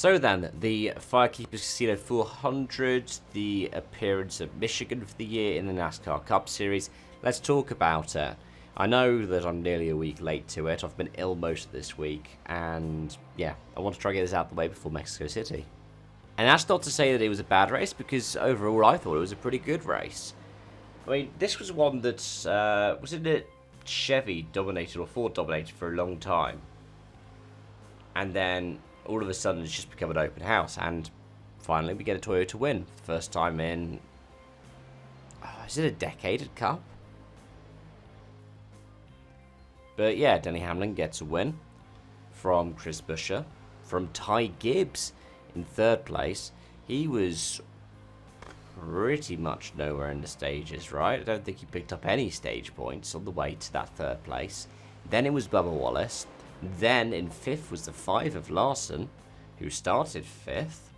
So then, the Firekeepers Casino 400, the appearance of Michigan for the year in the NASCAR Cup Series. Let's talk about it. I know that I'm nearly a week late to it. I've been ill most of this week, and yeah, I want to try and get this out of the way before Mexico City. And that's not to say that it was a bad race, because overall I thought it was a pretty good race. I mean, this was one that, wasn't it Chevy dominated, or Ford dominated for a long time? And then all of a sudden it's just become an open house, and finally we get a Toyota win. First time in, is it a decade at Cup? But yeah, Denny Hamlin gets a win from Chris Buescher, from Ty Gibbs in third place. He was pretty much nowhere in the stages, right? I don't think he picked up any stage points on the way to that third place. Then it was Bubba Wallace. Then in fifth was the 5 of Larson, who started fifth.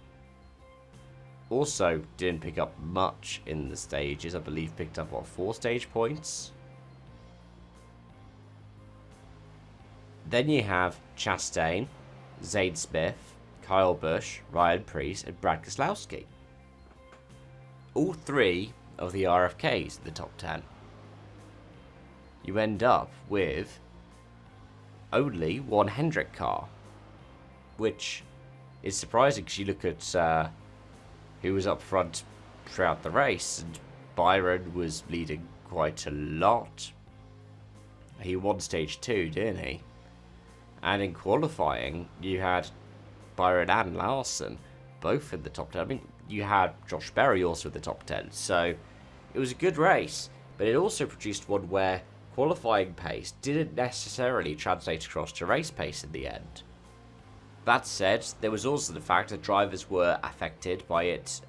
Also didn't pick up much in the stages. I believe picked up, what, 4 stage points? Then you have Chastain, Zane Smith, Kyle Busch, Ryan Preece, and Brad Keselowski. All 3 of the RFKs in the top 10. You end up with only one Hendrick car, which is surprising because you look at who was up front throughout the race, and Byron was leading quite a lot. He won stage 2, didn't he? And in qualifying, you had Byron and Larson both in the top 10. I mean, you had Josh Berry also in the top 10, so it was a good race, but it also produced one where qualifying pace didn't necessarily translate across to race pace in the end. That said, there was also the fact that drivers were affected by it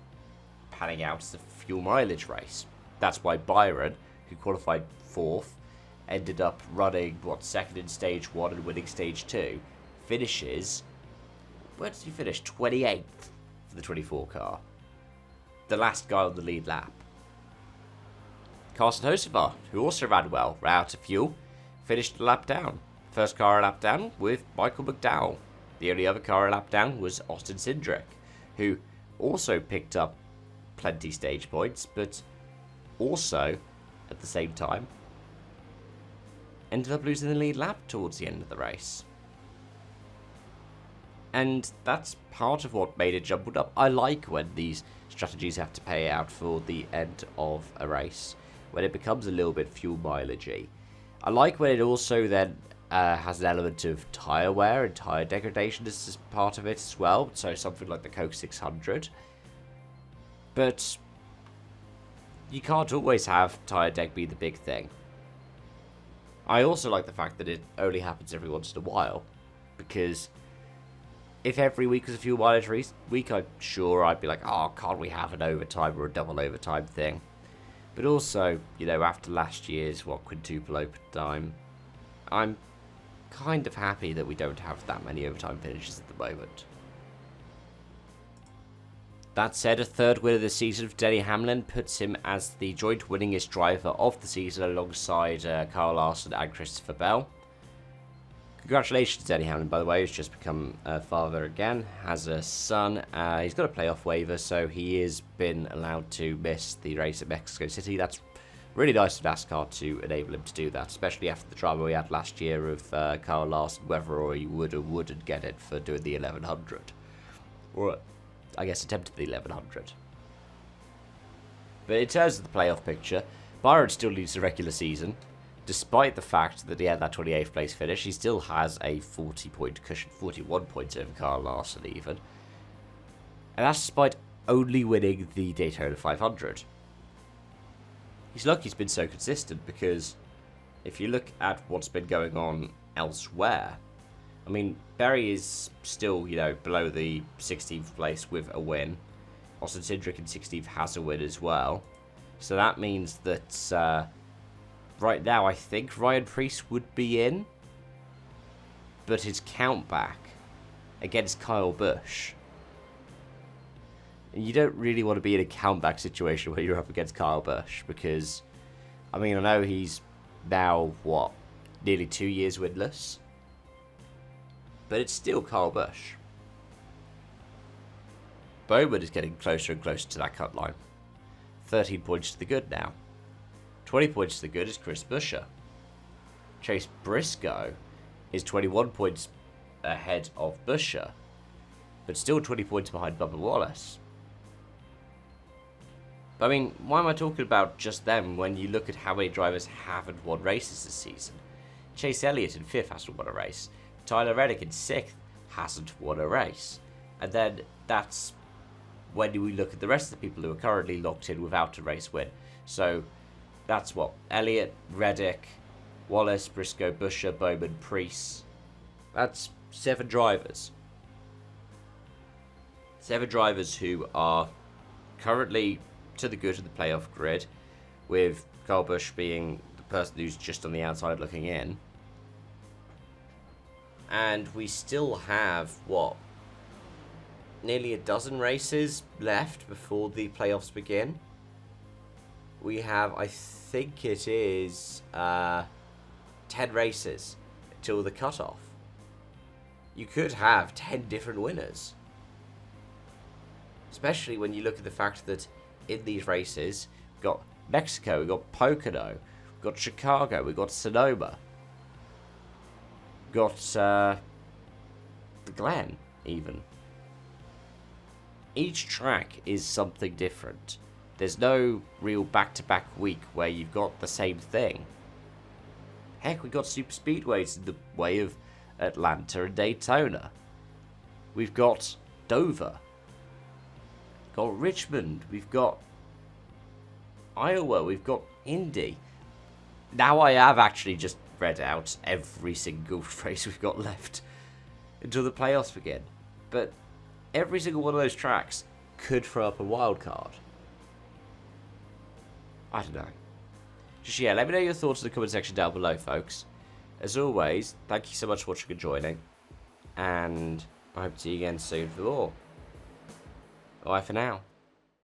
panning out as a fuel mileage race. That's why Byron, who qualified 4th, ended up running, second in stage 1 and winning stage 2, finishes, where did he finish? 28th for the 24 car. The last guy on the lead lap. Carson Hocevar, who also ran well, ran out of fuel, finished a lap down. First car a lap down with Michael McDowell. The only other car a lap down was Austin Cindric, who also picked up plenty stage points, but also, at the same time, ended up losing the lead lap towards the end of the race. And that's part of what made it jumbled up. I like when these strategies have to pay out for the end of a race, when it becomes a little bit fuel mileage-y. I like when it also then has an element of tyre wear and tyre degradation as part of it as well, so something like the Coke 600. But you can't always have tyre deg be the big thing. I also like the fact that it only happens every once in a while, because if every week was a fuel mileage week, I'm sure I'd be like, oh, can't we have an overtime or a double overtime thing? But also, you know, after last year's, quintuple overtime, I'm kind of happy that we don't have that many overtime finishes at the moment. That said, a third win of the season for Denny Hamlin puts him as the joint winningest driver of the season alongside Kyle Larson and Christopher Bell. Congratulations to Denny Hamlin, by the way, who's just become a father again, has a son. He's got a playoff waiver, so he has been allowed to miss the race at Mexico City. That's really nice of NASCAR to enable him to do that, especially after the drama we had last year of Kyle Larson, whether or he would or wouldn't get it for doing the 1100. Or, I guess, attempted the 1100. But in terms of the playoff picture, Byron still leads the regular season. Despite the fact that he had that 28th place finish, he still has a 40-point cushion, 41 points over Kyle Larson even. And that's despite only winning the Daytona 500. He's lucky he's been so consistent, because if you look at what's been going on elsewhere, I mean, Berry is still, you know, below the 16th place with a win. Austin Cindric in 16th has a win as well. So that means that right now I think Ryan Preece would be in, but his count back against Kyle Busch. And you don't really want to be in a countback situation where you're up against Kyle Busch, because, I mean, I know he's now, nearly 2 years winless, but it's still Kyle Busch. Bowman is getting closer and closer to that cut line. 13 points to the good now. 20 points to the good is Chris Buescher. Chase Briscoe is 21 points ahead of Buescher, but still 20 points behind Bubba Wallace. But I mean, why am I talking about just them when you look at how many drivers haven't won races this season? Chase Elliott in 5th hasn't won a race. Tyler Reddick in 6th hasn't won a race. And then that's when we look at the rest of the people who are currently locked in without a race win. So that's what? Elliott, Reddick, Wallace, Briscoe, Buescher, Bowman, Preece. That's 7 drivers. 7 drivers who are currently to the good of the playoff grid, with Kyle Busch being the person who's just on the outside looking in. And we still have, what, nearly a dozen races left before the playoffs begin. We have, I think it is 10 races till the cutoff. You could have 10 different winners. Especially when you look at the fact that in these races, we've got Mexico, we've got Pocono, we've got Chicago, we've got Sonoma, we've got the Glen, even. Each track is something different. There's no real back-to-back week where you've got the same thing. Heck, we've got super speedways in the way of Atlanta and Daytona. We've got Dover. We've got Richmond. We've got Iowa. We've got Indy. Now I have actually just read out every single race we've got left until the playoffs begin. But every single one of those tracks could throw up a wild card. I don't know. Just, yeah, let me know your thoughts in the comment section down below, folks. As always, thank you so much for watching and joining. And I hope to see you again soon for more. Bye for now.